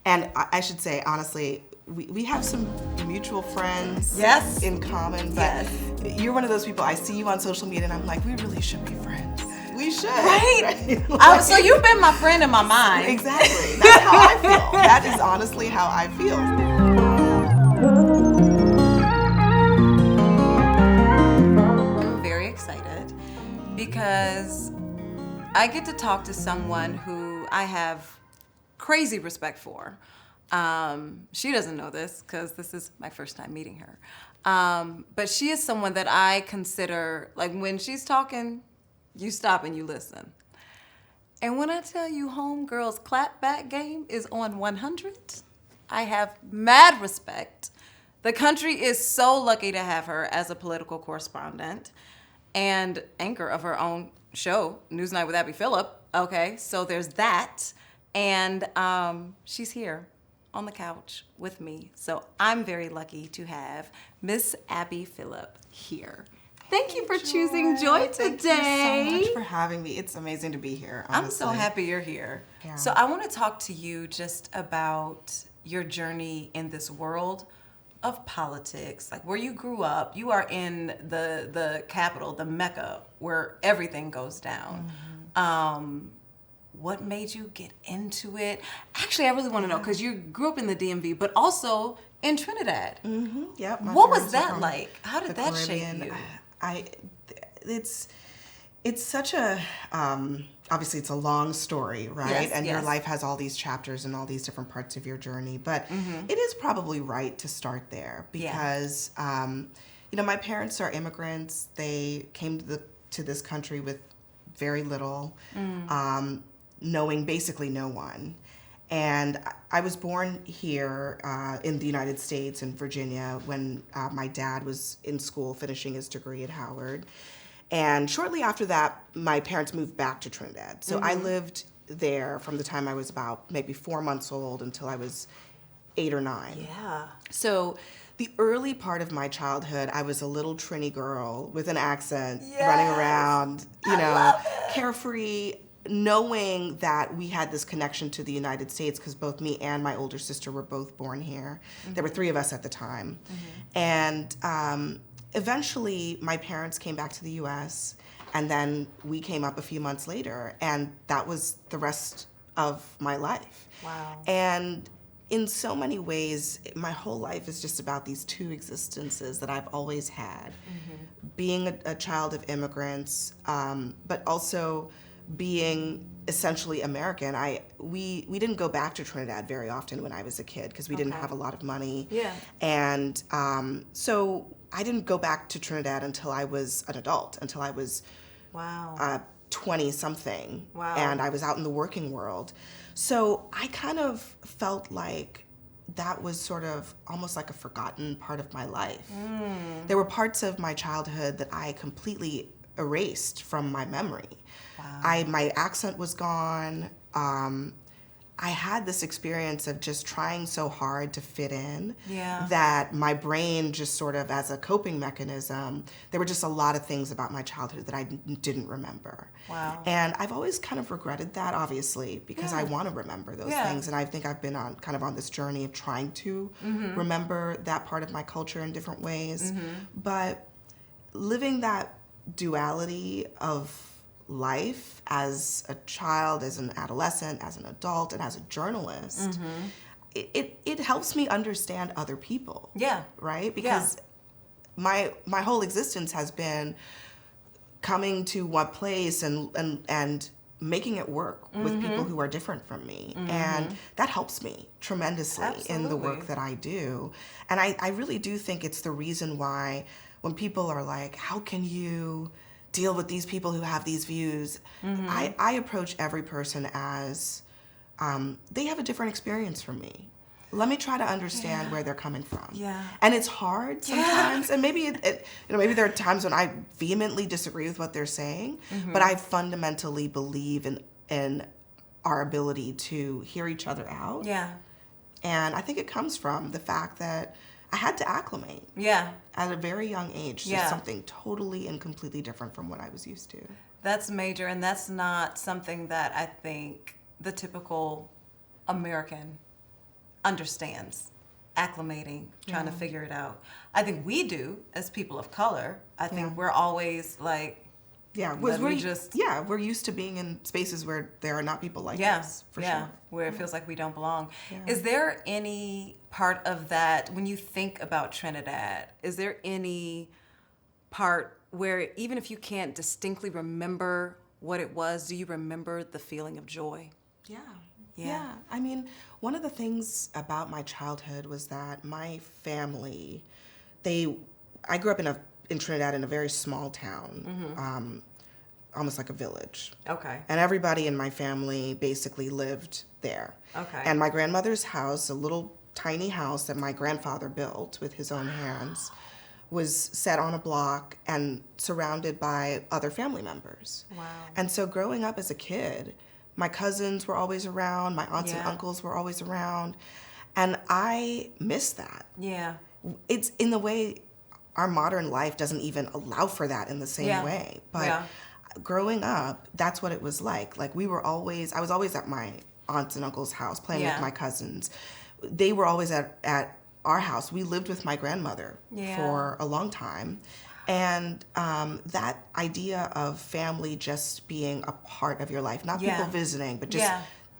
And I should say, honestly, we have some mutual friends in common, but you're one of those people, I see you on social media and I'm like, we really should be friends. We should. Right? Like, so you've been my friend in my mind. Exactly. That's how I feel. That is honestly how I feel. I'm very excited because I get to talk to someone who I have crazy respect for. She doesn't know this because this is my first time meeting her. But she is someone that I consider, like when she's talking, you stop and you listen. And when I tell you homegirl's clapback game is on 100, I have mad respect. The country is so lucky to have her as a political correspondent and anchor of her own show, Newsnight with Abby Phillip. Okay, so there's that. And she's here on the couch with me. So I'm very lucky to have Miss Abby Phillip here. Thank you for choosing Joy today. Thank you so much for having me. It's amazing to be here, honestly. I'm so happy you're here. Yeah. So I want to talk to you just about your journey in this world of politics, like where you grew up. You are in the capital, the Mecca, where everything goes down. Mm-hmm. What made you get into it? Actually, I really want to know, because you grew up in the DMV, but also in Trinidad. Mm-hmm. Yep. What was that like? How did that shape you? It's such a, obviously it's a long story, right? Yes, and your life has all these chapters and all these different parts of your journey, but it is probably right to start there because, my parents are immigrants. They came to this country with very little, knowing basically no one. And I was born here in the United States in Virginia when my dad was in school finishing his degree at Howard. And shortly after that, my parents moved back to Trinidad. So I lived there from the time I was about maybe 4 months old until I was 8 or 9. Yeah. So the early part of my childhood, I was a little Trini girl with an accent, running around, carefree, knowing that we had this connection to the United States because both me and my older sister were both born here. There were 3 of us at the time. And eventually my parents came back to the U.S. and then we came up a few months later, and that was the rest of my life. Wow. And in so many ways, my whole life is just about these 2 existences that I've always had. Being a child of immigrants, but also being essentially American. We didn't go back to Trinidad very often when I was a kid because we didn't have a lot of money. Yeah. And so I didn't go back to Trinidad until I was an adult, until I was 20-something. Wow. And I was out in the working world. So I kind of felt like that was sort of almost like a forgotten part of my life. There were parts of my childhood that I completely erased from my memory. Wow. My accent was gone. I had this experience of just trying so hard to fit in that my brain just sort of, as a coping mechanism, there were just a lot of things about my childhood that I didn't remember. Wow. And I've always kind of regretted that, obviously, because I want to remember those things. And I think I've been on this journey of trying to remember that part of my culture in different ways. But living that duality of life as a child, as an adolescent, as an adult, and as a journalist, it helps me understand other people. Yeah. Right? Because my whole existence has been coming to one place and making it work with people who are different from me. And that helps me tremendously in the work that I do. And I really do think it's the reason why when people are like, how can you deal with these people who have these views? I approach every person as they have a different experience from me. Let me try to understand where they're coming from. Yeah. And it's hard sometimes, and maybe maybe there are times when I vehemently disagree with what they're saying, but I fundamentally believe in our ability to hear each other out. Yeah. And I think it comes from the fact that I had to acclimate. Yeah. At a very young age to something totally and completely different from what I was used to. That's major, and that's not something that I think the typical American understands acclimating, trying to figure it out. I think we do as people of color. I think we're always like, we're used to being in spaces where there are not people like us, for sure. Where it feels like we don't belong. Yeah. Is there any part of that, when you think about Trinidad, is there any part where even if you can't distinctly remember what it was, do you remember the feeling of joy? Yeah. I mean, one of the things about my childhood was that my family, I grew up in Trinidad in a very small town, almost like a village. Okay. And everybody in my family basically lived there. Okay. And my grandmother's house, a little tiny house that my grandfather built with his own hands, was set on a block and surrounded by other family members. Wow. And so growing up as a kid, my cousins were always around, my aunts and uncles were always around, and I miss that. Yeah. It's in the way our modern life doesn't even allow for that in the same way. But growing up, that's what it was like. Like I was always at my aunts and uncles' house playing with my cousins. They were always at our house. We lived with my grandmother for a long time. And that idea of family just being a part of your life, not people visiting, but just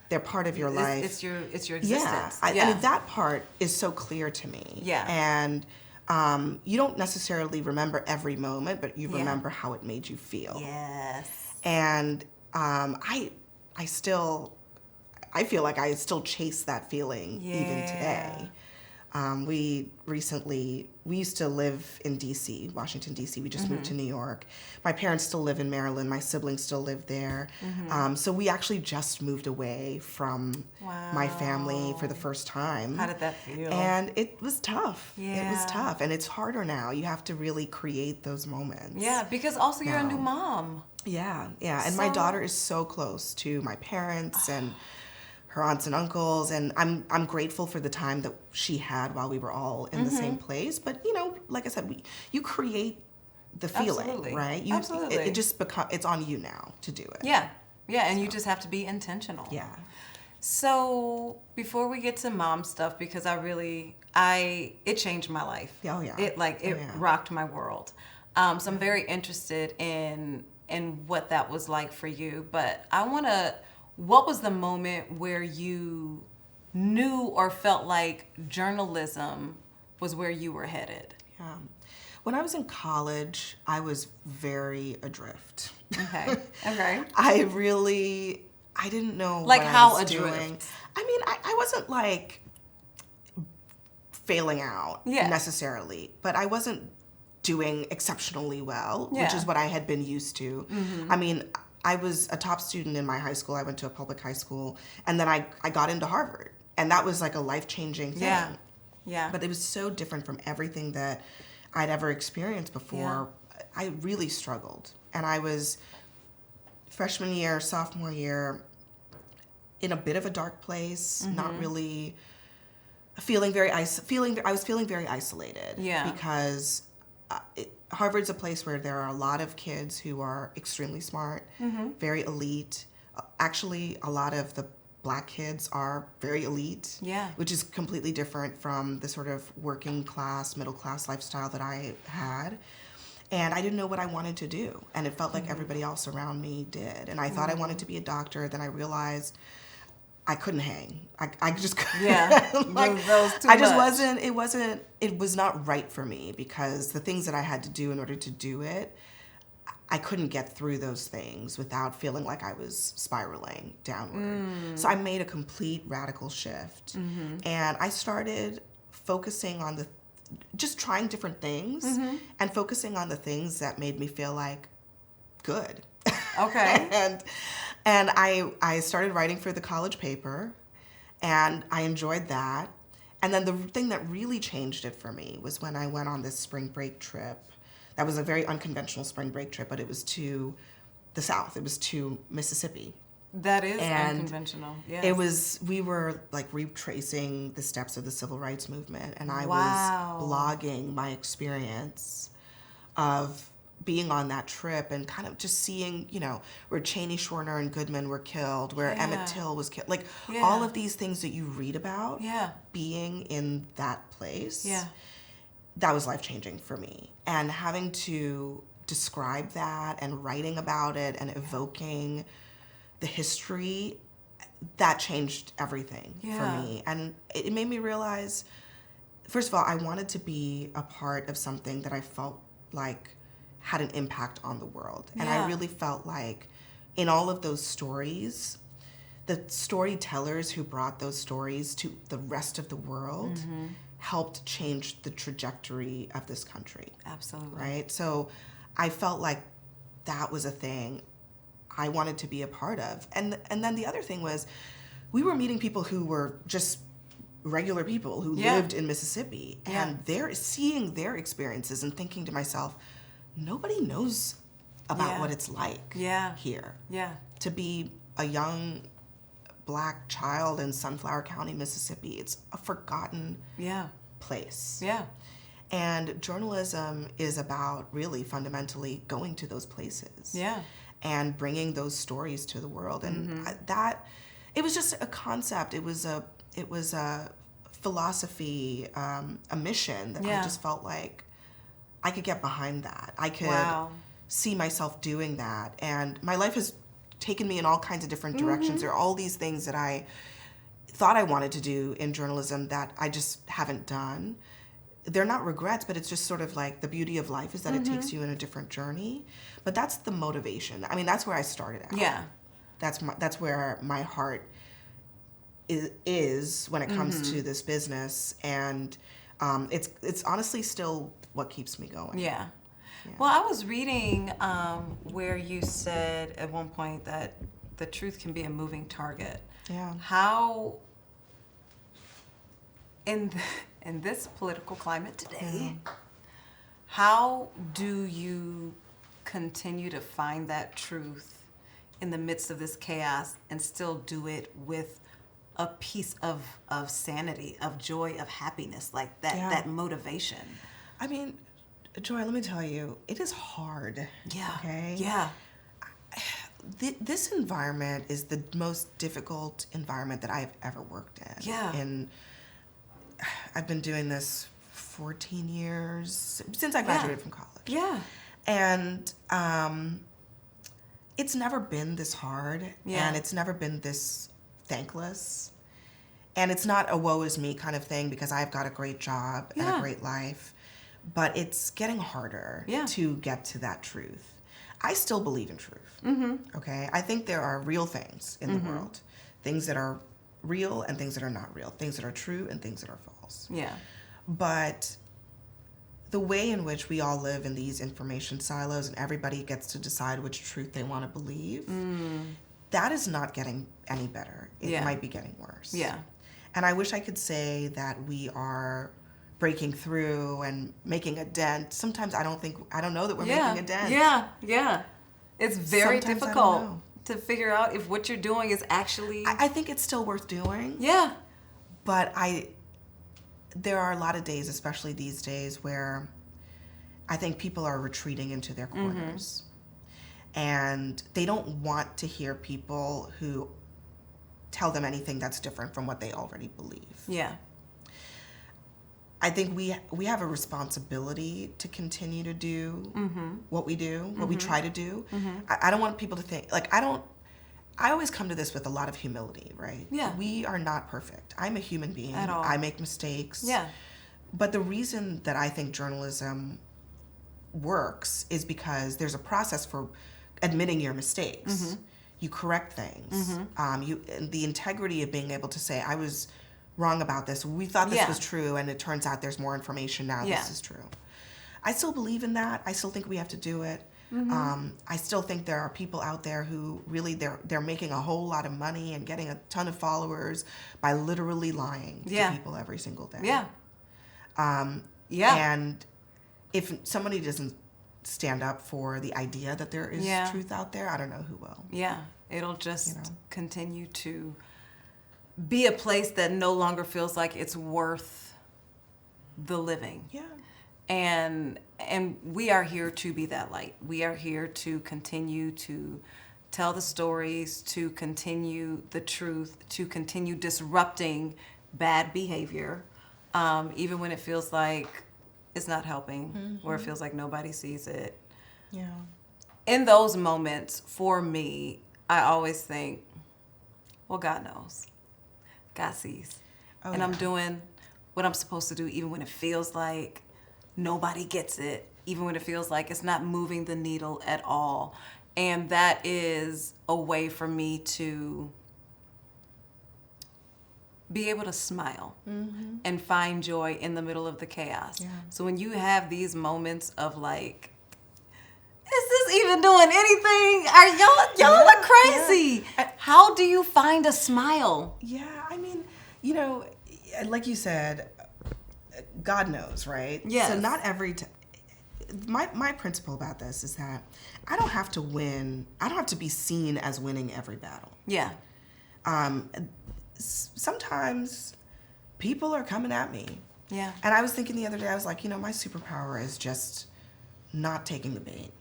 they're part of your life. It's your existence. I mean, that part is so clear to me. Yeah. And you don't necessarily remember every moment, but you remember how it made you feel. Yes. And I feel like I still chase that feeling even today. We used to live in D.C., Washington, D.C. We just moved to New York. My parents still live in Maryland. My siblings still live there. So we actually just moved away from my family for the first time. How did that feel? And it was tough. Yeah. It was tough. And it's harder now. You have to really create those moments. Yeah, because also you're a new mom. Yeah. And my daughter is so close to my parents and her aunts and uncles, and I'm grateful for the time that she had while we were all in the same place. But like I said, you create the feeling, right? Absolutely. It just it's on you now to do it. Yeah, and you just have to be intentional. Yeah. So before we get to mom stuff, because it changed my life. Oh yeah. It rocked my world. So I'm very interested in what that was like for you. But what was the moment where you knew or felt like journalism was where you were headed? Yeah. When I was in college, I was very adrift. Okay. I didn't know like what how I was adrift? doing. I mean, I wasn't like failing out necessarily, but I wasn't doing exceptionally well, which is what I had been used to. I mean, I was a top student in my high school. I went to a public high school, and then I got into Harvard, and that was like a life-changing thing. Yeah. But it was so different from everything that I'd ever experienced before. Yeah. I really struggled, and I was freshman year, sophomore year, in a bit of a dark place, not really I was feeling very isolated. Yeah. Because Harvard's a place where there are a lot of kids who are extremely smart, very elite. Actually, a lot of the Black kids are very elite, which is completely different from the sort of working class, middle class lifestyle that I had. And I didn't know what I wanted to do. And it felt like everybody else around me did. And I thought I wanted to be a doctor. Then I realized I couldn't hang. I just couldn't. Yeah. It was not right for me because the things that I had to do in order to do it, I couldn't get through those things without feeling like I was spiraling downward. So I made a complete radical shift. And I started focusing on just trying different things and focusing on the things that made me feel like good. Okay. And I started writing for the college paper, and I enjoyed that. And then the thing that really changed it for me was when I went on this spring break trip. That was a very unconventional spring break trip, but it was to the South. It was to Mississippi. That is unconventional. Yes. We were like retracing the steps of the civil rights movement, and I was blogging my experience of being on that trip and kind of just seeing, where Cheney, Schwerner, and Goodman were killed, where Emmett Till was killed, like all of these things that you read about, being in that place, that was life-changing for me. And having to describe that and writing about it and evoking the history, that changed everything for me. And it made me realize, first of all, I wanted to be a part of something that I felt like had an impact on the world. And I really felt like in all of those stories, the storytellers who brought those stories to the rest of the world helped change the trajectory of this country. Absolutely. Right? So I felt like that was a thing I wanted to be a part of. And then the other thing was, we were meeting people who were just regular people who lived in Mississippi, and they're seeing their experiences and thinking to myself, nobody knows about what it's like here. To be a young Black child in Sunflower County, Mississippi, it's a forgotten place. And journalism is about really fundamentally going to those places. And bringing those stories to the world. And it was just a concept. It was a philosophy, a mission that I just felt like I could get behind that. I could see myself doing that. And my life has taken me in all kinds of different directions. There are all these things that I thought I wanted to do in journalism that I just haven't done. They're not regrets, but it's just sort of like the beauty of life is that it takes you in a different journey. But that's the motivation. I mean, that's where I started out. That's where my heart is when it comes to this business, and it's honestly still what keeps me going. Well, I was reading where you said at one point that the truth can be a moving target. How in this political climate today, how do you continue to find that truth in the midst of this chaos and still do it with a piece of sanity, of joy, of happiness, like that motivation? I mean, Joy, let me tell you, it is hard. Okay? This environment is the most difficult environment that I've ever worked in. And I've been doing this 14 years, since I graduated from college. And it's never been this hard, and it's never been this thankless. And it's not a woe is me kind of thing because I've got a great job and a great life, but it's getting harder to get to that truth. I still believe in truth, okay? I think there are real things in the world, things that are real and things that are not real, things that are true and things that are false. But the way in which we all live in these information silos and everybody gets to decide which truth they want to believe, that is not getting any better. It might be getting worse. And I wish I could say that we are breaking through and making a dent. Sometimes I don't know that we're making a dent. It's very difficult to figure out if what you're doing is actually... I think it's still worth doing. But there are a lot of days, especially these days, where I think people are retreating into their corners. And they don't want to hear people who tell them anything that's different from what they already believe. I think we have a responsibility to continue to do what we do, what we try to do. I don't want people to think, like, I always come to this with a lot of humility, right? We are not perfect. I'm a human being. At all. I make mistakes. But the reason that I think journalism works is because there's a process for admitting your mistakes. You correct things. The integrity of being able to say, I was wrong about this. We thought this was true, and it turns out there's more information now. This is true. I still believe in that. I still think we have to do it. I still think there are people out there who really they're making a whole lot of money and getting a ton of followers by literally lying to people every single day. And if somebody doesn't stand up for the idea that there is truth out there, I don't know who will. It'll just continue to be a place that no longer feels like it's worth the living. And And we are here to be that light. We are here to continue to tell the stories, to continue the truth, to continue disrupting bad behavior, even when it feels like it's not helping, or it feels like nobody sees it. Yeah. In those moments, for me, I always think, well, God knows. God sees. And I'm doing what I'm supposed to do, even when it feels like nobody gets it, even when it feels like it's not moving the needle at all. And that is a way for me to be able to smile and find joy in the middle of the chaos. Yeah. So when you have these moments of like, is this even doing anything? Are y'all look crazy? Yeah. How do you find a smile? Yeah, I mean, you know, like you said, God knows, right? Yes. So not every my principle about this is that I don't have to win. I don't have to be seen as winning every battle. Yeah. Sometimes people are coming at me. Yeah. And I was thinking the other day, I was like, my superpower is just not taking the bait.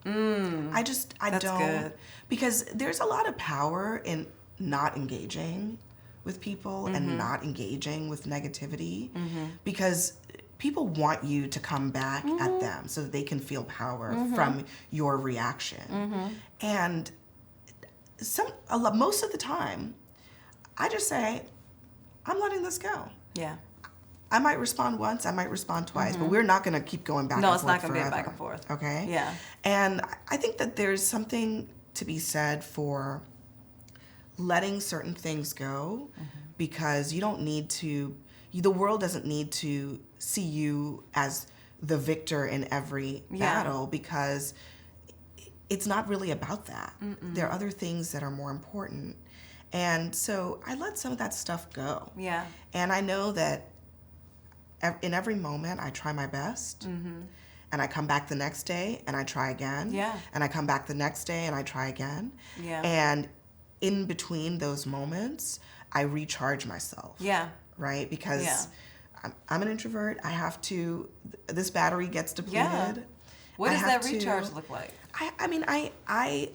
I That's don't. good. Because there's a lot of power in not engaging with people and not engaging with negativity because people want you to come back at them so that they can feel power from your reaction. And most of the time, I just say, I'm letting this go. Yeah. I might respond once, I might respond twice, but we're not going to keep going back and forth. No, it's not going to be a forever, back and forth. Okay? Yeah. And I think that there's something to be said for letting certain things go because you don't need to, the world doesn't need to see you as the victor in every battle because it's not really about that. There are other things that are more important. And so I let some of that stuff go. Yeah. And I know that in every moment I try my best. And I come back the next day and I try again. Yeah. And I come back the next day and I try again. Yeah. And in between those moments, I recharge myself. Yeah. Right? Because I'm an introvert. I have to, this battery gets depleted. Yeah. What does that recharge look like? I mean, I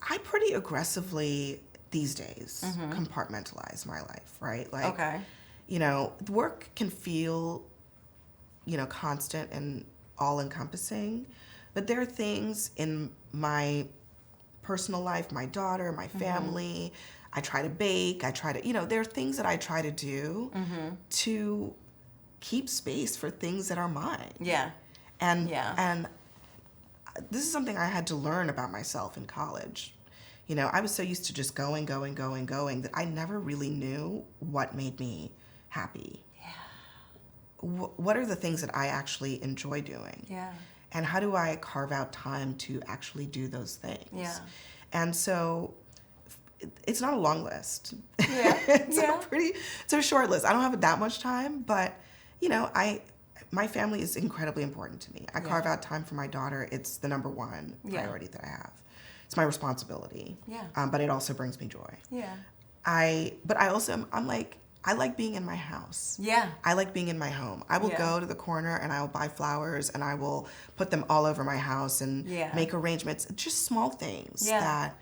pretty aggressively these days compartmentalize my life, right? Like, Okay. Work can feel, constant and all-encompassing, but there are things in my personal life, my daughter, my family, I try to bake, there are things that I try to do to keep space for things that are mine. Yeah. And this is something I had to learn about myself in college. I was so used to just going that I never really knew what made me happy. Yeah. What are the things that I actually enjoy doing? Yeah. And how do I carve out time to actually do those things? Yeah. And so it's not a long list. Yeah. It's a short list. I don't have that much time, but my family is incredibly important to me. I carve out time for my daughter. It's the number one priority that I have. It's my responsibility. Yeah. But it also brings me joy. Yeah. I like being in my house. Yeah. I like being in my home. I will go to the corner and I will buy flowers and I will put them all over my house and make arrangements. Just small things that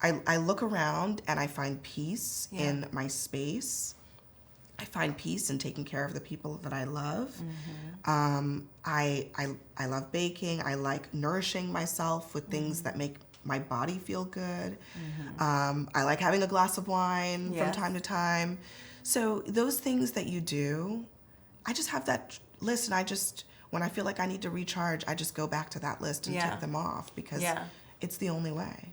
I look around and I find peace in my space. I find peace in taking care of the people that I love. I love baking. I like nourishing myself with things that make my body feel good. I like having a glass of wine from time to time. So those things that you do, I just have that list, and when I feel like I need to recharge, I just go back to that list and tick them off because it's the only way.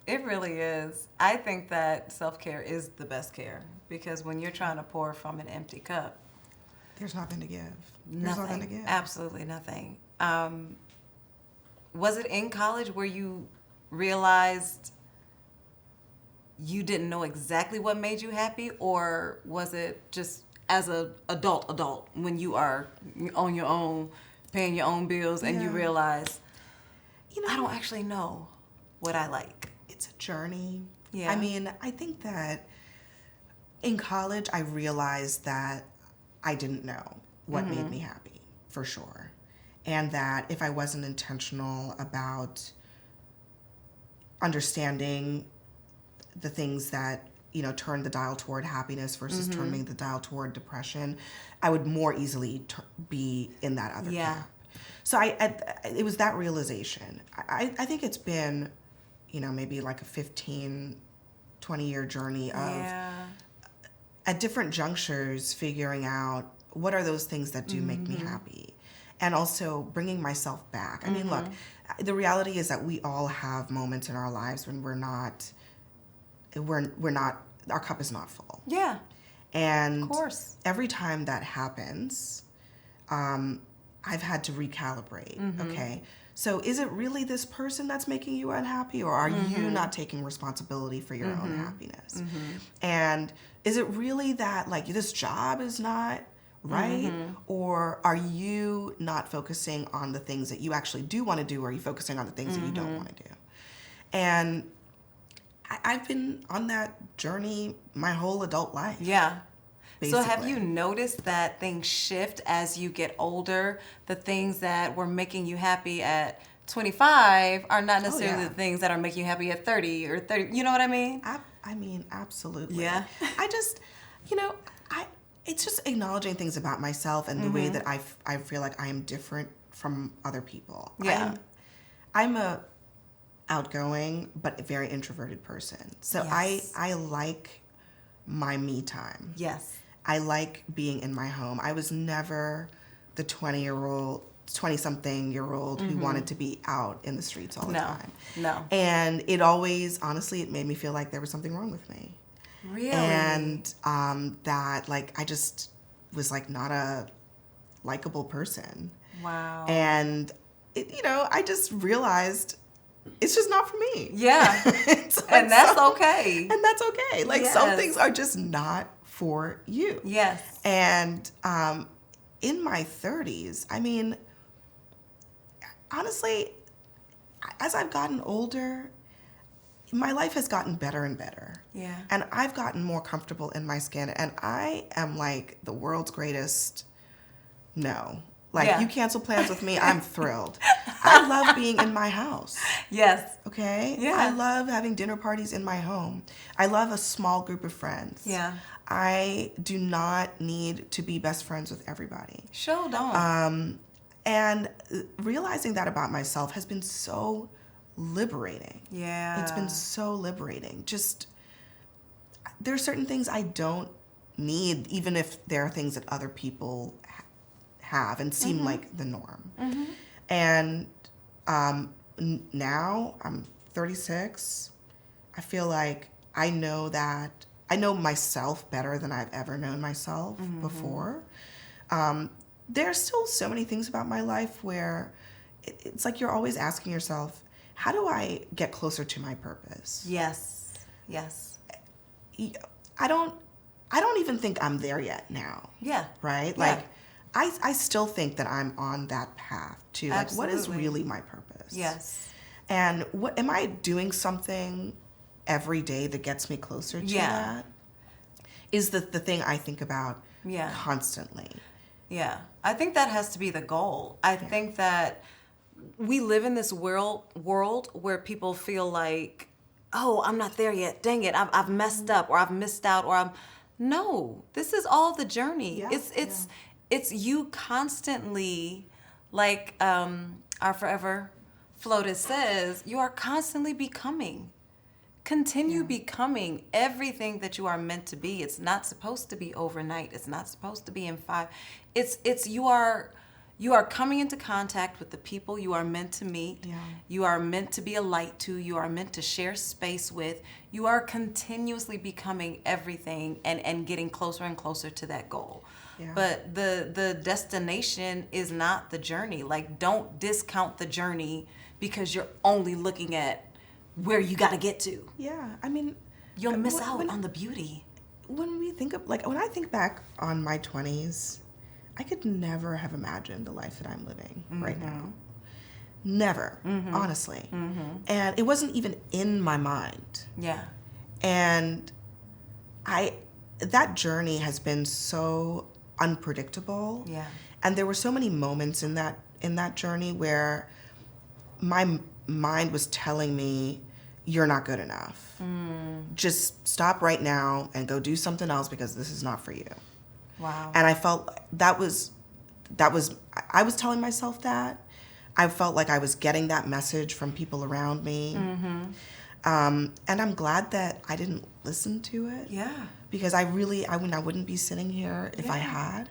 It really is. I think that self-care is the best care because when you're trying to pour from an empty cup, there's nothing to give. There's nothing to give. Absolutely nothing. Was it in college where you realized you didn't know exactly what made you happy, or was it just as a adult when you are on your own, paying your own bills, and you realize, I don't actually know what I like? It's a journey. Yeah. I mean, I think that in college, I realized that I didn't know what made me happy, for sure. and that if I wasn't intentional about understanding the things that, turn the dial toward happiness versus turning the dial toward depression, I would more easily be in that other camp. So it was that realization. I think it's been, maybe like a 15, 20-year journey of at different junctures figuring out what are those things that do make me happy, and also bringing myself back. I mean, look, the reality is that we all have moments in our lives when we're not, our cup is not full. Yeah. And of course, every time that happens, I've had to recalibrate. Okay, so is it really this person that's making you unhappy, or are you not taking responsibility for your own happiness? And is it really that, like, this job is not right? Or are you not focusing on the things that you actually do want to do, or are you focusing on the things that you don't want to do? And I've been on that journey my whole adult life. Yeah. Basically. So have you noticed that things shift as you get older? The things that were making you happy at 25 are not necessarily the things that are making you happy at 30 or 30. You know what I mean? I mean, absolutely. Yeah. I just, it's just acknowledging things about myself and the way that I feel like I am different from other people. Yeah. I'm a outgoing but very introverted person. So Yes. I like my me time. Yes. I like being in my home. I was never the 20-something-year-old who wanted to be out in the streets all the time. No. And it always, honestly, it made me feel like there was something wrong with me. Really? And that, like, I just was, like, not a likable person. Wow. And, I just realized it's just not for me. Yeah. And that's okay. And that's okay. Like, some things are just not for you. Yes. And in my 30s, I mean, honestly, as I've gotten older, my life has gotten better and better. Yeah. And I've gotten more comfortable in my skin. And I am like the world's greatest no. Like, you cancel plans with me, I'm thrilled. I love being in my house. Yes. Okay? Yeah. I love having dinner parties in my home. I love a small group of friends. Yeah. I do not need to be best friends with everybody. Sure don't. And realizing that about myself has been so liberating. Yeah. It's been so liberating. Just, there are certain things I don't need, even if there are things that other people have and seem like the norm. And now I'm 36. I feel like I know myself better than I've ever known myself before. There's still so many things about my life where it's like you're always asking yourself, how do I get closer to my purpose? Yes. Yes. I don't even think I'm there yet now. Yeah. Right? Yeah. Like, I still think that I'm on that path to, like, Absolutely. what is really my purpose? Yes. And what am I doing something every day that gets me closer to that? Is the thing I think about constantly. Yeah. I think that has to be the goal. I think that we live in this world where people feel like, oh, I'm not there yet. Dang it. I've messed up, or I've missed out, or no, this is all the journey. Yeah. It's you constantly, like our Forever Floated says, you are constantly becoming. Continue becoming everything that you are meant to be. It's not supposed to be overnight. It's not supposed to be in 5. It's you are coming into contact with the people you are meant to meet. Yeah. You are meant to be a light to. You are meant to share space with. You are continuously becoming everything and getting closer and closer to that goal. Yeah. But the destination is not the journey. Like, don't discount the journey because you're only looking at where you got to get to. Yeah, I mean, You'll miss out on the beauty. When I think back on my 20s, I could never have imagined the life that I'm living right now. Never, honestly. And it wasn't even in my mind. Yeah. And that journey has been so unpredictable. Yeah. And there were so many moments in in that journey where my mind was telling me, you're not good enough. Just stop right now and go do something else because this is not for you. Wow. And I felt I was telling myself that. I felt like I was getting that message from people around me. And I'm glad that I didn't listen to it. Yeah. Because I wouldn't be sitting here if I had.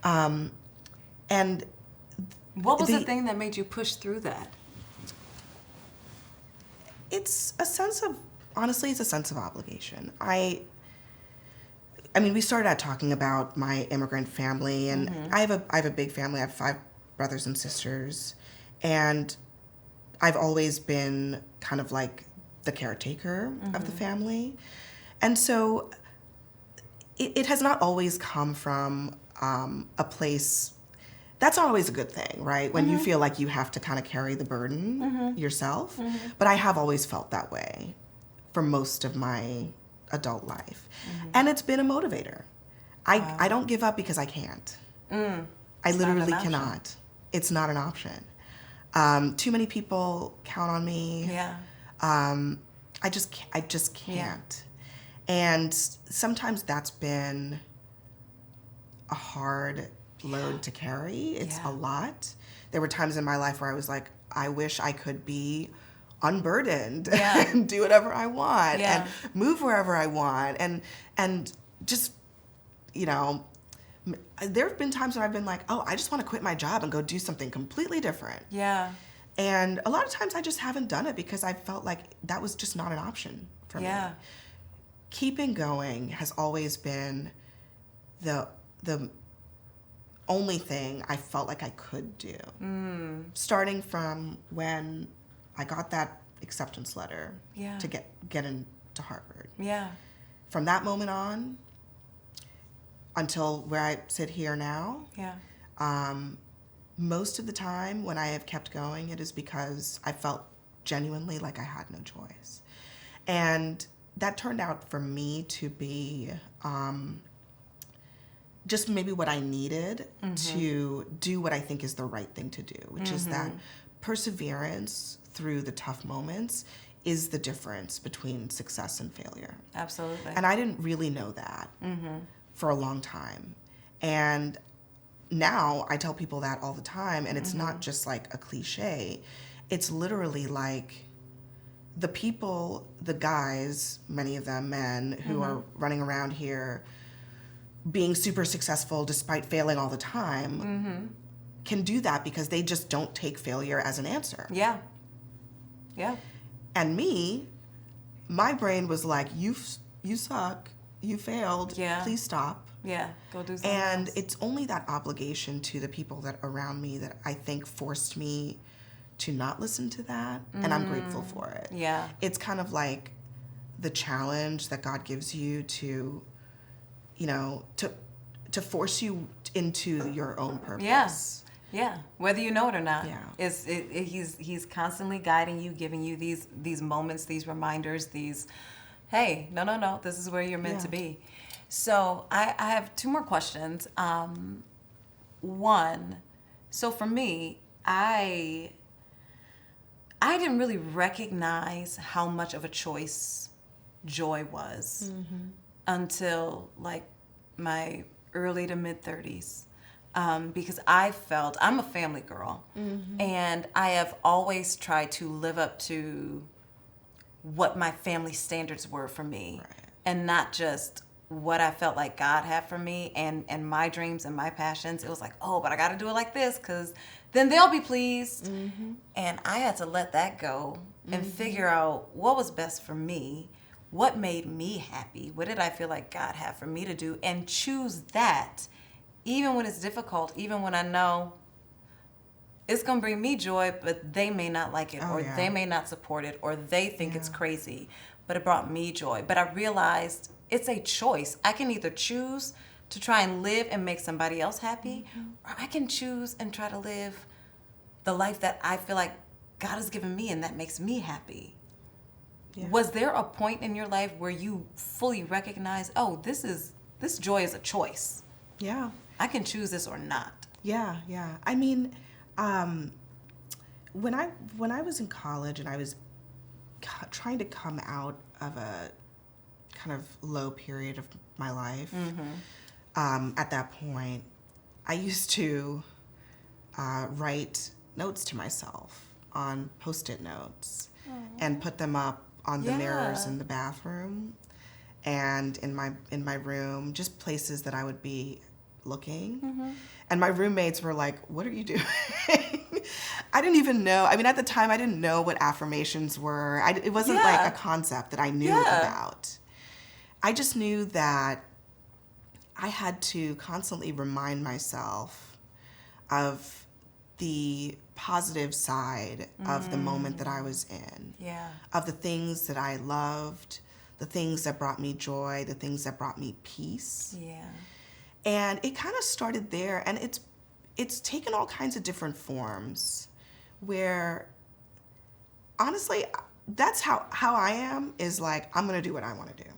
And what was the thing that made you push through that? It's a sense of obligation. I mean, we started out talking about my immigrant family, and I have a big family. I have 5 brothers and sisters, and I've always been kind of like the caretaker of the family. And so it has not always come from a place. That's not always a good thing, right? When you feel like you have to kind of carry the burden yourself. But I have always felt that way for most of my adult life. And it's been a motivator. I don't give up because I can't. I literally cannot. It's not an option. Too many people count on me. Yeah. I just can't. And sometimes that's been a hard load to carry. It's a lot. There were times in my life where I was like, I wish I could be unburdened and do whatever I want and move wherever I want and just, you know, there have been times when I've been like, oh, I just want to quit my job and go do something completely different. Yeah. And a lot of times I just haven't done it because I felt like that was just not an option for me. Keeping going has always been the only thing I felt like I could do. Starting from when I got that acceptance letter to get into Harvard. Yeah. From that moment on until where I sit here now. Most of the time when I have kept going, it is because I felt genuinely like I had no choice. And that turned out for me to be just maybe what I needed to do what I think is the right thing to do, which is that perseverance through the tough moments is the difference between success and failure. Absolutely. And I didn't really know that for a long time. And now I tell people that all the time, and it's not just like a cliche. It's literally like the people, the guys, many of them men, who are running around here being super successful despite failing all the time, can do that because they just don't take failure as an answer. Yeah. And me, my brain was like, you suck, you failed, please stop. Go do something And else. it's only that obligation to the people that around me that I think forced me to not listen to that, and I'm grateful for it. It's kind of like the challenge that God gives you to, you know, to force you into your own purpose. Whether you know it or not. He's constantly guiding you, giving you these moments, these reminders, these, hey, no, this is where you're meant to be. So I have 2 more questions. One, so for me, I didn't really recognize how much of a choice joy was until like my early to mid 30s. Because I felt, I'm a family girl, and I have always tried to live up to what my family standards were for me, and not just what I felt like God had for me and my dreams and my passions. It was like, oh, but I got to do it like this because then they'll be pleased. And I had to let that go and figure out what was best for me, what made me happy, what did I feel like God had for me to do, and choose that. Even when it's difficult, even when I know it's going to bring me joy, but they may not like it, they may not support it, or they think it's crazy, but it brought me joy. But I realized it's a choice. I can either choose to try and live and make somebody else happy, or I can choose and try to live the life that I feel like God has given me and that makes me happy. Was there a point in your life where you fully recognized, oh, this joy is a choice? I can choose this or not. I mean, When I was in college and I was trying to come out of a kind of low period of my life, at that point, I used to write notes to myself on Post-it notes and put them up on the mirrors in the bathroom and in my room, just places that I would be looking. And my roommates were like, "What are you doing?" I didn't even know. I mean, at the time, I didn't know what affirmations were. It wasn't like a concept that I knew about. I just knew that I had to constantly remind myself of the positive side of the moment that I was in. Of the things that I loved, the things that brought me joy, the things that brought me peace. And it kind of started there, and it's taken all kinds of different forms where, honestly, that's how I am, is like, I'm going to do what I want to do.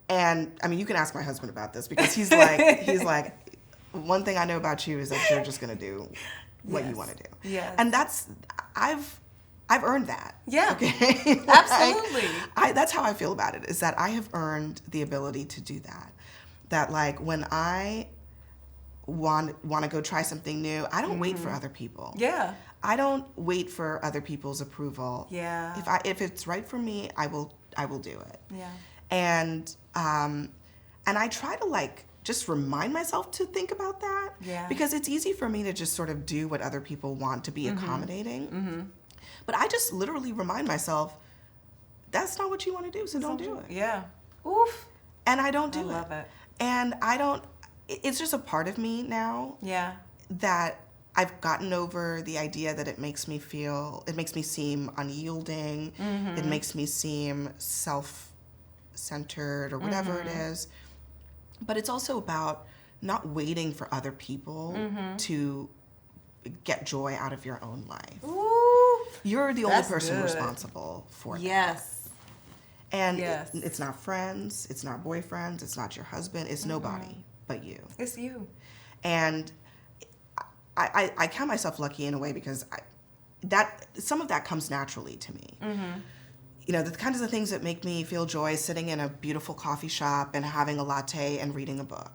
And, I mean, you can ask my husband about this, because he's like, one thing I know about you is that you're just going to do what you want to do. And I've earned that. Okay? Absolutely. That's how I feel about it, is that I have earned the ability to do that. That, like, when I want to go try something new, I don't wait for other people. I don't wait for other people's approval. If it's right for me, I will do it. And I try to, like, just remind myself to think about that. Because it's easy for me to just sort of do what other people want, to be accommodating. But I just literally remind myself, that's not what you want to do, so don't do it. Oof. And I don't do it. I love it. And it's just a part of me now. That I've gotten over the idea that it makes me seem unyielding. It makes me seem self-centered or whatever it is. But it's also about not waiting for other people to get joy out of your own life. Ooh, you're the only person responsible for that. And it's not friends, it's not boyfriends, it's not your husband, it's nobody but you. It's you. And I count myself lucky in a way, because some of that comes naturally to me. You know, the kinds of things that make me feel joy, sitting in a beautiful coffee shop and having a latte and reading a book.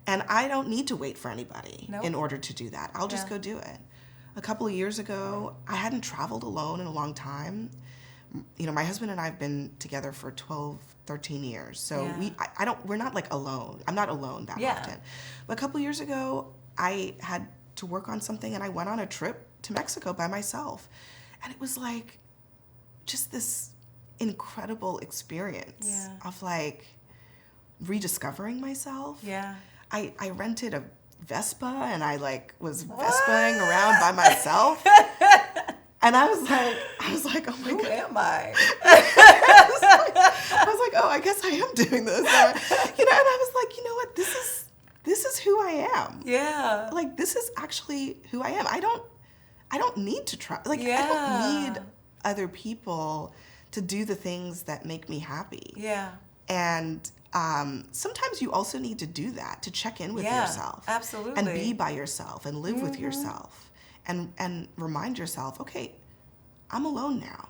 And I don't need to wait for anybody in order to do that. I'll just go do it. A couple of years ago, I hadn't traveled alone in a long time. You know, my husband and I have been together for 12, 13 years. So we're not like alone. I'm not alone that often. But a couple of years ago, I had to work on something, and I went on a trip to Mexico by myself. And it was like just this incredible experience of, like, rediscovering myself. I rented a Vespa, and I, like, was Vespaing around by myself. And I was like, oh my God. Who am I? I was like, oh, I guess I am doing this. And I was like, you know what? This is who I am. Like, this is actually who I am. I don't need to try. Like, I don't need other people to do the things that make me happy. And sometimes you also need to do that, to check in with yourself. Absolutely. And be by yourself and live with yourself. And remind yourself, okay, I'm alone now.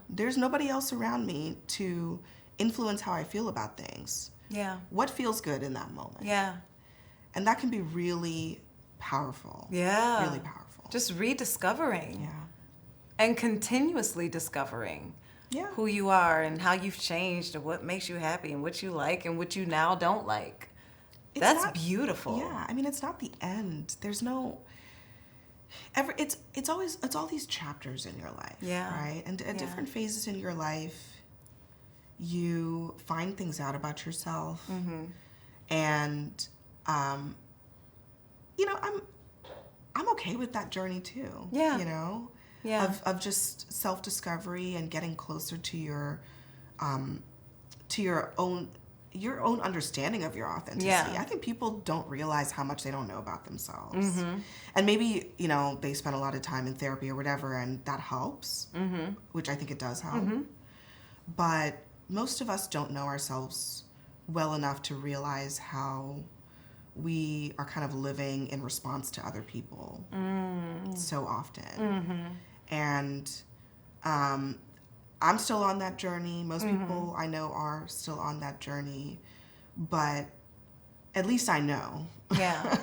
There's nobody else around me to influence how I feel about things. What feels good in that moment? And that can be really powerful. Really powerful. Just rediscovering. And continuously discovering who you are and how you've changed and what makes you happy and what you like and what you now don't like. That's beautiful. I mean, it's not the end. There's no... It's all these chapters in your life, right? And at different phases in your life, you find things out about yourself, and you know, I'm okay with that journey too. You know, of just self-discovery and getting closer to your own understanding of your authenticity. I think people don't realize how much they don't know about themselves. And maybe, you know, they spend a lot of time in therapy or whatever, and that helps, which I think it does help. But most of us don't know ourselves well enough to realize how we are kind of living in response to other people so often. And I'm still on that journey. Most people I know are still on that journey, but at least I know. Yeah.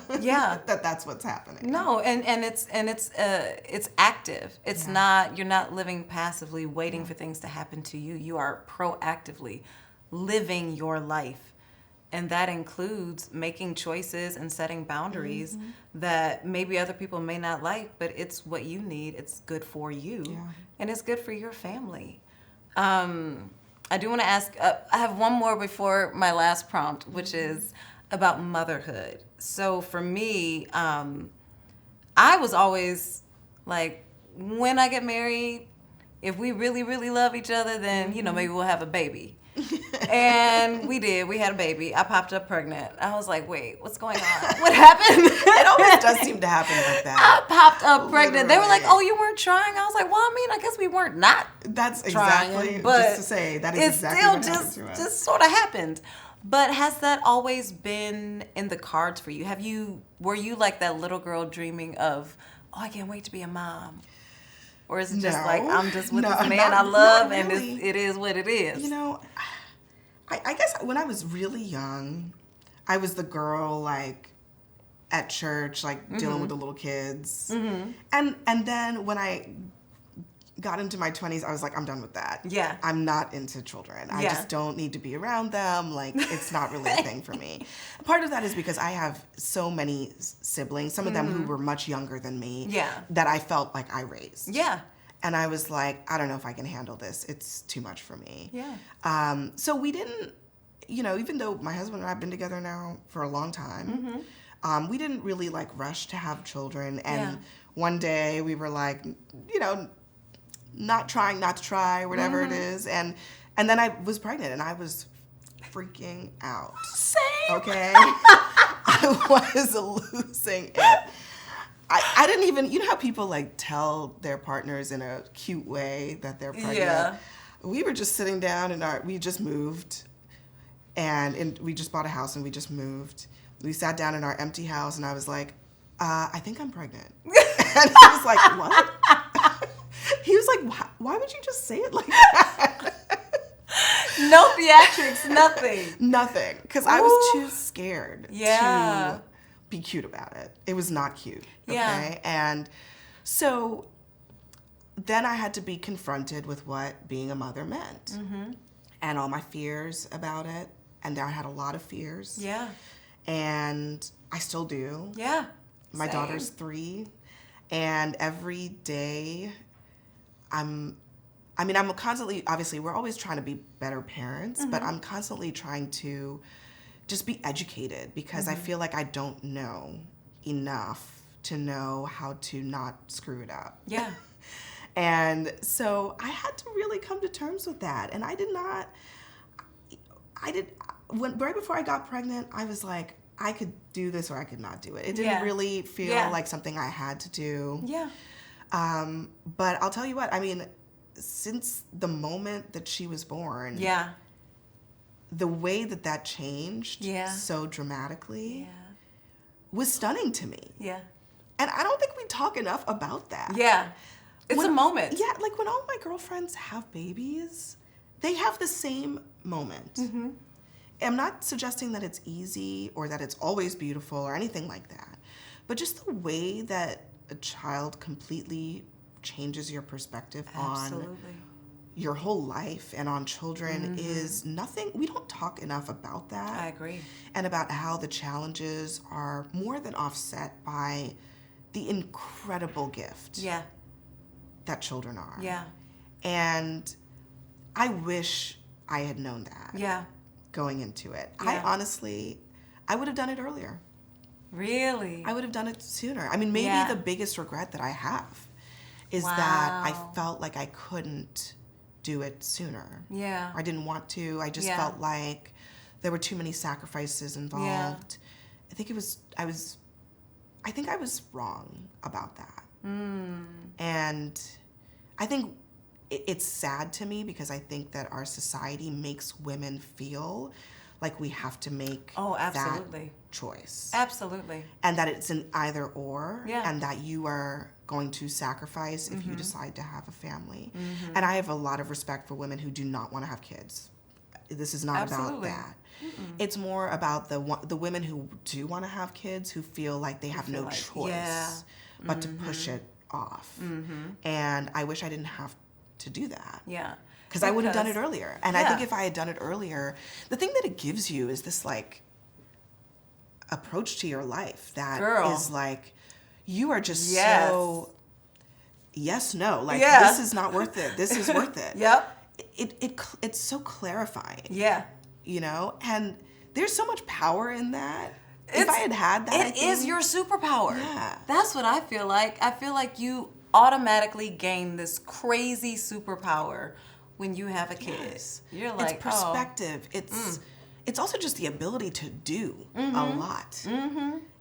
that's what's happening. No, and it's active. It's not, you're not living passively waiting for things to happen to you. You are proactively living your life. And that includes making choices and setting boundaries that maybe other people may not like, but it's what you need. It's good for you. And it's good for your family. I do want to ask, I have one more before my last prompt, which is about motherhood. So for me, I was always like, when I get married, if we really, really love each other, then, maybe we'll have a baby. And we did. We had a baby. I popped up pregnant. I was like, wait, what's going on? What happened? It always does seem to happen like that. I popped up pregnant. They were like, oh, you weren't trying? I was like, well, I mean, I guess we weren't not That's trying, exactly, but just to say, that is exactly what happened to us. just sort of happened. But has that always been in the cards for you? Were you like that little girl dreaming of, oh, I can't wait to be a mom? Or is it just like, I'm just with this man I love and it is what it is? I guess when I was really young, I was the girl, like, at church, like, dealing with the little kids. And then when I got into my 20s, I was like, I'm done with that. Yeah. I'm not into children. I just don't need to be around them. Like, it's not really a thing for me. Part of that is because I have so many siblings, some of them who were much younger than me, that I felt like I raised. Yeah. And I was like, I don't know if I can handle this. It's too much for me. Yeah. So we didn't, even though my husband and I have been together now for a long time, we didn't really like rush to have children. And one day we were like, not trying not to try, whatever it is. And then I was pregnant and I was freaking out. Same. Okay? I was losing it. I didn't even, how people like tell their partners in a cute way that they're pregnant. Yeah. We were just sitting down we just moved and we just bought a house and we just moved. We sat down in our empty house and I was like, I think I'm pregnant. And he was like, what? He was like, why would you just say it like that? No theatrics, nothing. Nothing. Because I was too scared to be cute about it. It was not cute. Okay? Yeah. And so then I had to be confronted with what being a mother meant. And all my fears about it. And I had a lot of fears. Yeah. And I still do. Yeah. My daughter's 3. And every day I'm constantly, obviously, we're always trying to be better parents, but I'm constantly trying to just be educated because I feel like I don't know enough to know how to not screw it up. Yeah. And so I had to really come to terms with that. And right before I got pregnant, I was like, I could do this or I could not do it. It didn't really feel like something I had to do. Yeah. But I'll tell you what, since the moment that she was born, the way that changed so dramatically was stunning to me. Yeah. And I don't think we talk enough about that. Yeah. It's a moment. Yeah, like when all my girlfriends have babies, they have the same moment. I'm not suggesting that it's easy or that it's always beautiful or anything like that, but just the way that a child completely changes your perspective on your whole life and on children is nothing. We don't talk enough about that. I agree. And about how the challenges are more than offset by the incredible gift that children are. Yeah. And I wish I had known that. Yeah. Going into it. Yeah. I would have done it earlier. Really? I would have done it sooner. Maybe the biggest regret that I have is that I felt like I couldn't do it sooner. Yeah. I didn't want to. I just felt like there were too many sacrifices involved. Yeah. I think I was wrong about that. And I think it's sad to me because I think that our society makes women feel like we have to make absolutely. that choice. Absolutely. And that it's an either or, Yeah. and that you are going to sacrifice if you decide to have a family. And I have a lot of respect for women who do not want to have kids. This is not Absolutely. about that. It's more about the women who do want to have kids who feel like they have no choice but to push it off. And I wish I didn't have to do that. Yeah. Because I would have done it earlier. And I think if I had done it earlier, the thing that it gives you is this like approach to your life that is like, you are just so yes, no. Like, this is not worth it. This is worth it. It's so clarifying. Yeah. You know? And there's so much power in that. If I had that, it is your superpower. Yeah. That's what I feel like. I feel like you automatically gain this crazy superpower when you have a kid. Yes. You're like, it's perspective. It's also just the ability to do a lot.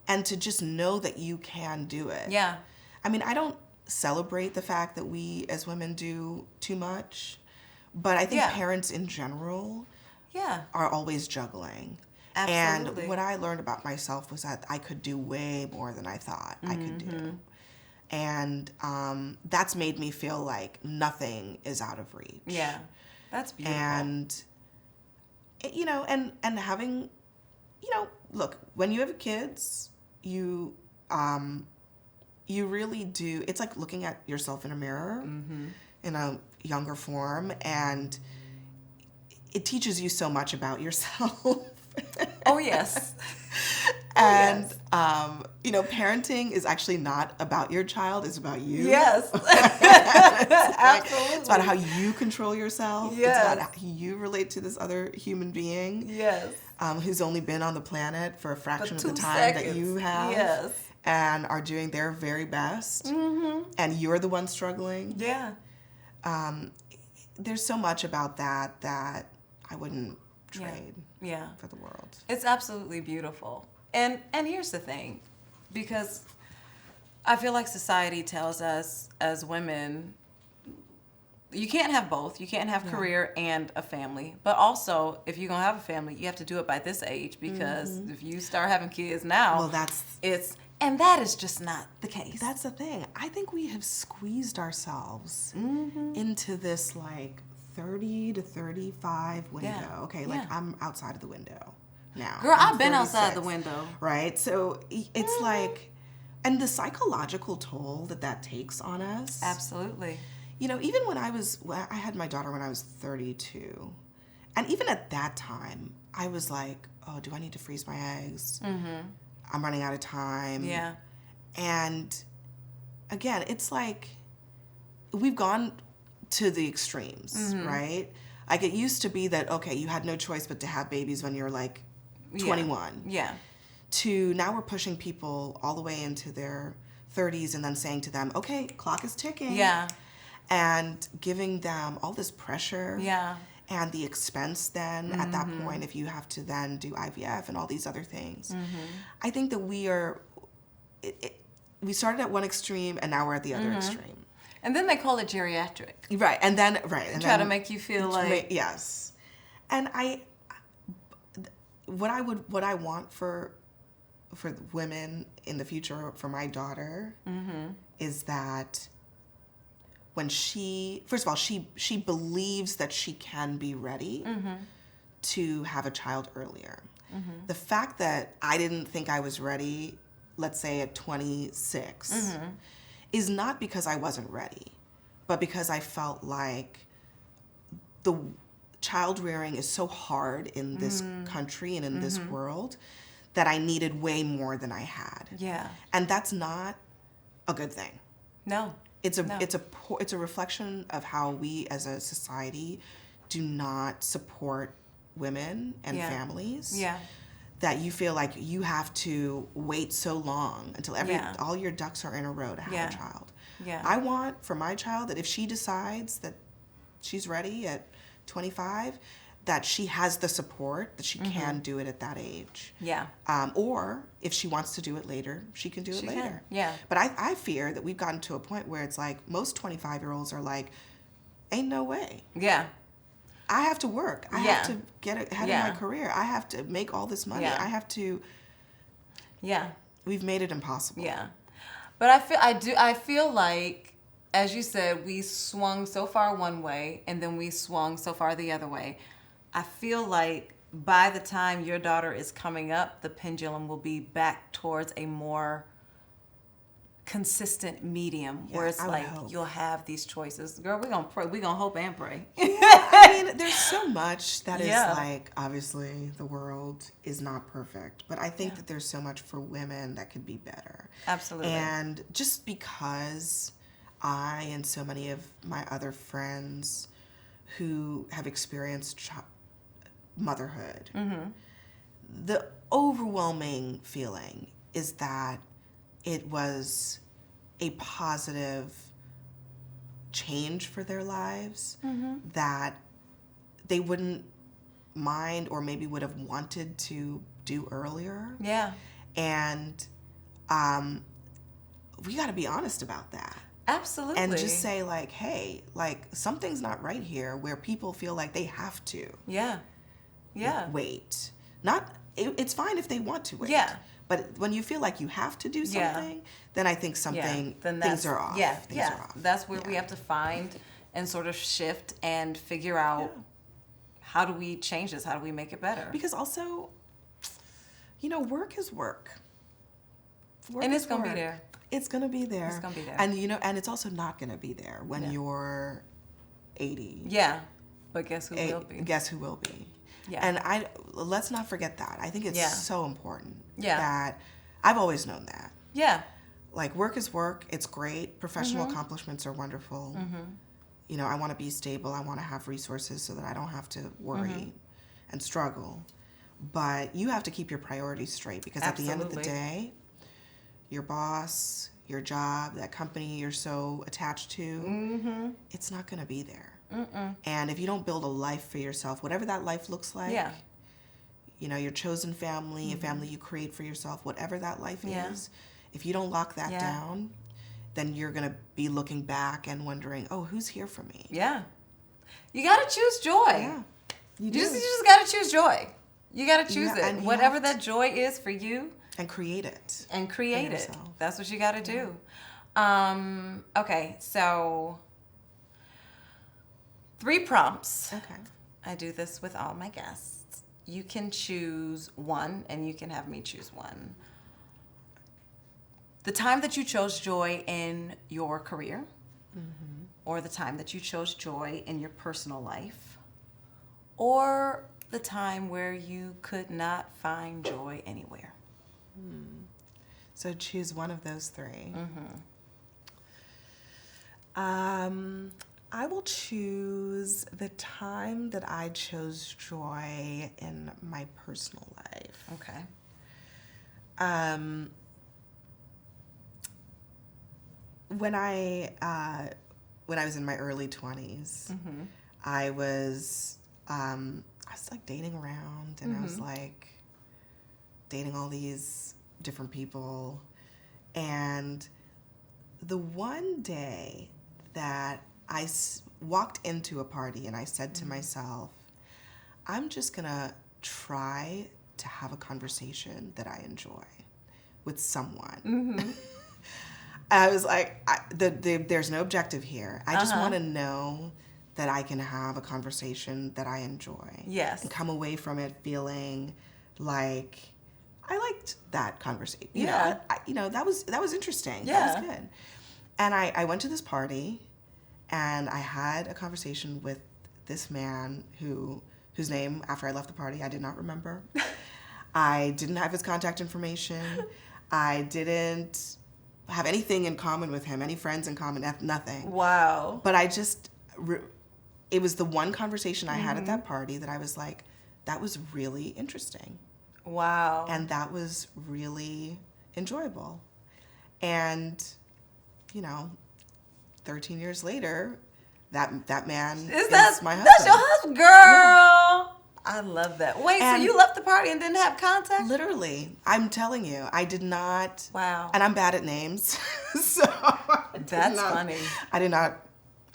And to just know that you can do it. Yeah. I mean, I don't celebrate the fact that we as women do too much, but I think parents in general are always juggling. Absolutely. And what I learned about myself was that I could do way more than I thought I could do. And that's made me feel like nothing is out of reach. Yeah, that's beautiful. And, you know, and having, you know, look, when you have kids, you really do, it's like looking at yourself in a mirror in a younger form, and it teaches you so much about yourself. Oh, yes. And, you know, parenting is actually not about your child, it's about you. Yes. Absolutely. It's about how you control yourself. Yes. It's about how you relate to this other human being. Yes. Who's only been on the planet for a fraction of the 2 time seconds. that you have. Yes. And are doing their very best. And you're the one struggling. Yeah. There's so much about that I wouldn't trade Yeah. for the world. It's absolutely beautiful. And here's the thing, because I feel like society tells us as women, you can't have both. You can't have career and a family. But also, if you're going to have a family, you have to do it by this age, because if you start having kids now, Well, and that is just not the case. that's the thing. I think we have squeezed ourselves into this like 30 to 35 window. Yeah. Okay, like I'm outside of the window now. Girl, I'm I've been outside 36, the window. Right? So it's like, and the psychological toll that takes on us. Absolutely. You know, even when I had my daughter when I was 32. And even at that time, I was like, oh, do I need to freeze my eggs? I'm running out of time. Yeah. And again, it's like we've gone to the extremes, right? Like it used to be that, okay, you had no choice but to have babies when you're like 21. Yeah. To now we're pushing people all the way into their 30s and then saying to them, okay, clock is ticking. Yeah. And giving them all this pressure. Yeah. And the expense then at that point, if you have to then do IVF and all these other things. I think that we started at one extreme and now we're at the other extreme. And then they call it geriatric. Right. And then, Try to make you feel like. Yes. And what I want for women in the future, for my daughter, is that when first of all, she believes that she can be ready to have a child earlier. The fact that I didn't think I was ready, let's say at 26, is not because I wasn't ready, but because I felt like the child rearing is so hard in this country and in this world that I needed way more than I had. Yeah. And that's not a good thing. No. It's a reflection of how we as a society do not support women and families. Yeah. That you feel like you have to wait so long until all your ducks are in a row to have a child. Yeah. I want for my child that if she decides that she's ready at 25, that she has the support, that she can do it at that age. Yeah. Or if she wants to do it later, she can do it later. Can. Yeah. But I fear that we've gotten to a point where it's like most 25-year-olds are like, ain't no way. Yeah. I have to work. I have to get ahead in my career. I have to make all this money. I have to. Yeah. We've made it impossible. Yeah. But I feel like, as you said, we swung so far one way and then we swung so far the other way. I feel like by the time your daughter is coming up, the pendulum will be back towards a more consistent medium where it's like you'll have these choices. Girl, we're gonna pray. We're gonna hope and pray. I mean, there's so much that is like, obviously the world is not perfect, but I think that there's so much for women that could be better. Absolutely. And just because I and so many of my other friends who have experienced motherhood, the overwhelming feeling is that it was a positive change for their lives that they wouldn't mind or maybe would have wanted to do earlier. Yeah. And we got to be honest about that. Absolutely. And just say like, hey, like something's not right here where people feel like they have to. Yeah. Yeah. Wait. It's fine if they want to wait. Yeah. But when you feel like you have to do something, then I think things are off. Things are off. That's where we have to find and sort of shift and figure out how do we change this? How do we make it better? Because also, work is work. And it's going to be there. It's going to be there. It's going to be there. And, and it's also not going to be there when you're 80. Yeah. But guess who will be? Guess who will be? Yeah. And let's not forget that. I think it's so important that I've always known that. Yeah. Like, work is work. It's great. Professional accomplishments are wonderful. I want to be stable. I want to have resources so that I don't have to worry and struggle. But you have to keep your priorities straight because at the end of the day, your boss, your job, that company you're so attached to, it's not going to be there. And if you don't build a life for yourself, whatever that life looks like, your chosen family, a family you create for yourself, whatever that life is, if you don't lock that down, then you're going to be looking back and wondering, oh, who's here for me? Yeah. You got to choose joy. Yeah. You just got to choose joy. You got to choose it. Whatever that joy is for you. And create it. And create it. That's what you got to do. Okay, so 3 prompts. Okay. I do this with all my guests. You can choose one, and you can have me choose one. The time that you chose joy in your career, or the time that you chose joy in your personal life, or the time where you could not find joy anywhere. So choose one of those 3. I will choose the time that I chose joy in my personal life. Okay. When I was in my early 20s, I was like dating around, and I was like dating all these different people, and the one day that I walked into a party and I said to myself, I'm just gonna try to have a conversation that I enjoy with someone. I was like, there's no objective here. I just want to know that I can have a conversation that I enjoy. Yes. And come away from it feeling like I liked that conversation. Yeah. That was interesting. Yeah. That was good. And I went to this party, and I had a conversation with this man whose name, after I left the party, I did not remember. I didn't have his contact information. I didn't have anything in common with him, any friends in common, nothing. Wow. But I just, it was the one conversation I had at that party that I was like, that was really interesting. Wow. And that was really enjoyable. And, 13 years later, that man is my husband. That's your husband, girl. I love that. Wait, And so you left the party and didn't have contact? Literally. I'm telling you, I did not. Wow. And I'm bad at names. So That's funny. I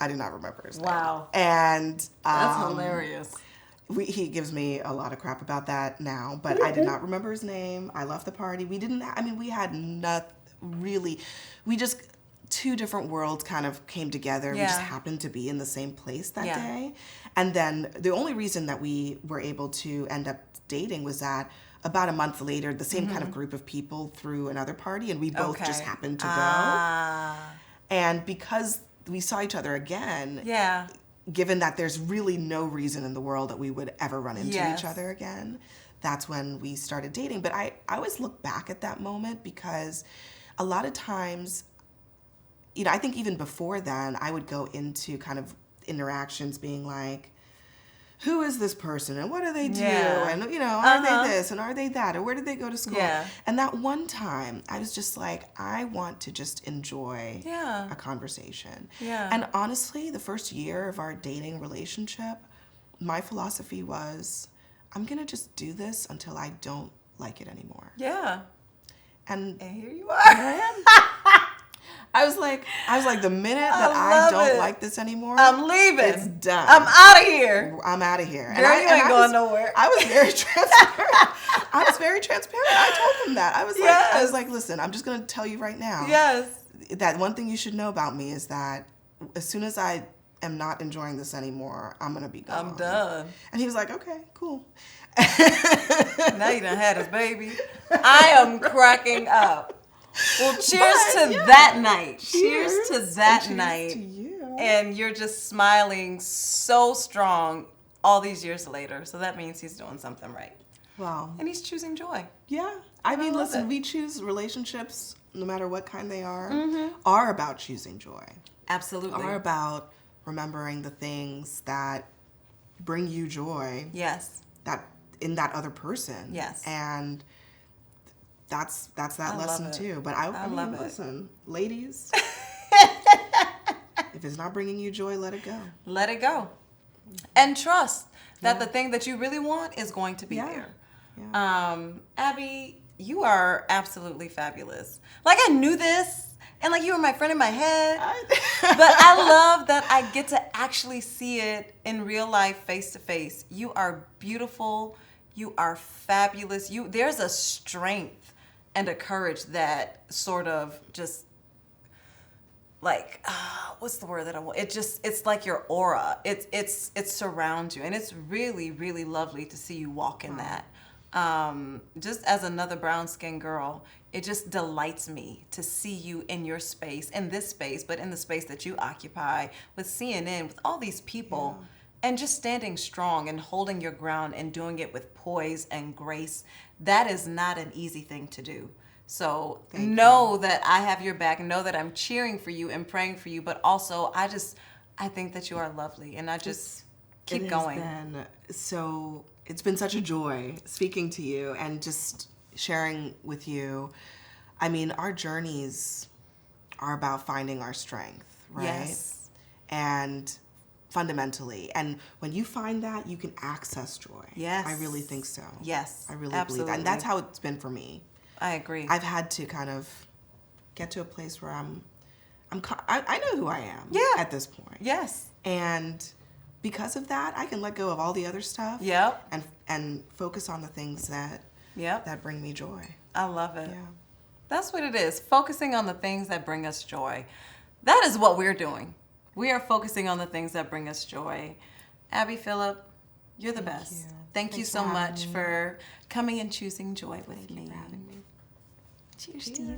I do not remember his name. Wow. And That's hilarious. He gives me a lot of crap about that now, but I did not remember his name. I left the party. We had not really, two different worlds kind of came together. Yeah. We just happened to be in the same place that Yeah. day. And then the only reason that we were able to end up dating was that about a month later, the same kind of group of people threw another party, and we both just happened to go. And because we saw each other again, Yeah. given that there's really no reason in the world that we would ever run into Yes. each other again, that's when we started dating. But I always look back at that moment because a lot of times, I think even before then, I would go into kind of interactions being like, who is this person and what do they do? Yeah. And, are they this and are they that? Or where did they go to school? Yeah. And that one time, I was just like, I want to just enjoy a conversation. Yeah. And honestly, the first year of our dating relationship, my philosophy was, I'm going to just do this until I don't like it anymore. Yeah. And here you are. Here I am. I was like, the minute that I don't like this anymore, I'm leaving. It's done. I'm out of here. I'm out of here. Girl, you ain't going nowhere. I was very transparent. I told him that. I was like, listen, I'm just gonna tell you right now. Yes. That one thing you should know about me is that as soon as I am not enjoying this anymore, I'm gonna be gone. I'm done. And he was like, okay, cool. Now you done had his baby. I am cracking up. Well, cheers to that night. Cheers to that night. To you. And you're just smiling so strong all these years later. So that means he's doing something right. Wow. And he's choosing joy. Yeah. I mean, love listen, it. we choose relationships, no matter what kind they are, Mm-hmm. are about choosing joy. Absolutely. Are about remembering the things that bring you joy. Yes. That in that other person. Yes. And that's that lesson love it. too. But I mean, love it. listen, ladies, if it's not bringing you joy, let it go. Let it go. And trust that the thing that you really want is going to be there. Yeah. Abby, you are absolutely fabulous. Like, I knew this, and like you were my friend in my head. But I love that I get to actually see it in real life, face to face. You are beautiful. You are fabulous. There's a strength and a courage that sort of just like, what's the word that I want? It's like your aura. It surrounds you, and it's really, really lovely to see you walk in that. Just as another brown-skinned girl, it just delights me to see you in your space, in this space, but in the space that you occupy with CNN, with all these people, and just standing strong and holding your ground and doing it with poise and grace. That is not an easy thing to do. So know that I have your back, know that I'm cheering for you and praying for you, but also I think that you are lovely, and I just keep going. It's been such a joy speaking to you and just sharing with you. I mean, our journeys are about finding our strength, right? Yes. And fundamentally, and when you find that, you can access joy. Yes. I really think so. Yes, I really absolutely. believe that. And that's how it's been for me. I agree. I've had to kind of get to a place where I know who I am at this point. Yes. And because of that, I can let go of all the other stuff. Yep. And focus on the things that bring me joy. I love it. Yeah. That's what it is. Focusing on the things that bring us joy. That is what we're doing. We are focusing on the things that bring us joy. Abby Phillip, you're the best. Thank you so much for coming and choosing joy with me. For having me. Cheers to you.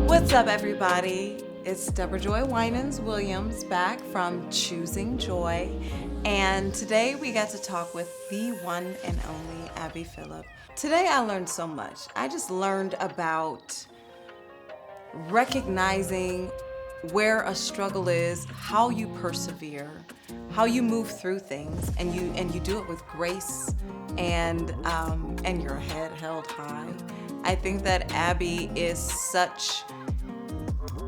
What's up, everybody? It's Deborah Joy Winans Williams back from Choosing Joy. And today we got to talk with the one and only Abby Phillip. Today I learned so much. I just learned about recognizing where a struggle is, how you persevere, how you move through things, and you do it with grace and your head held high. I think that Abby is such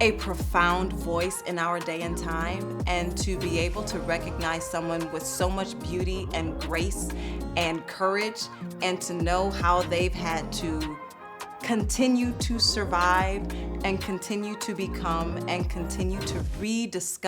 a profound voice in our day and time, and to be able to recognize someone with so much beauty and grace and courage, and to know how they've had to continue to survive and continue to become and continue to rediscover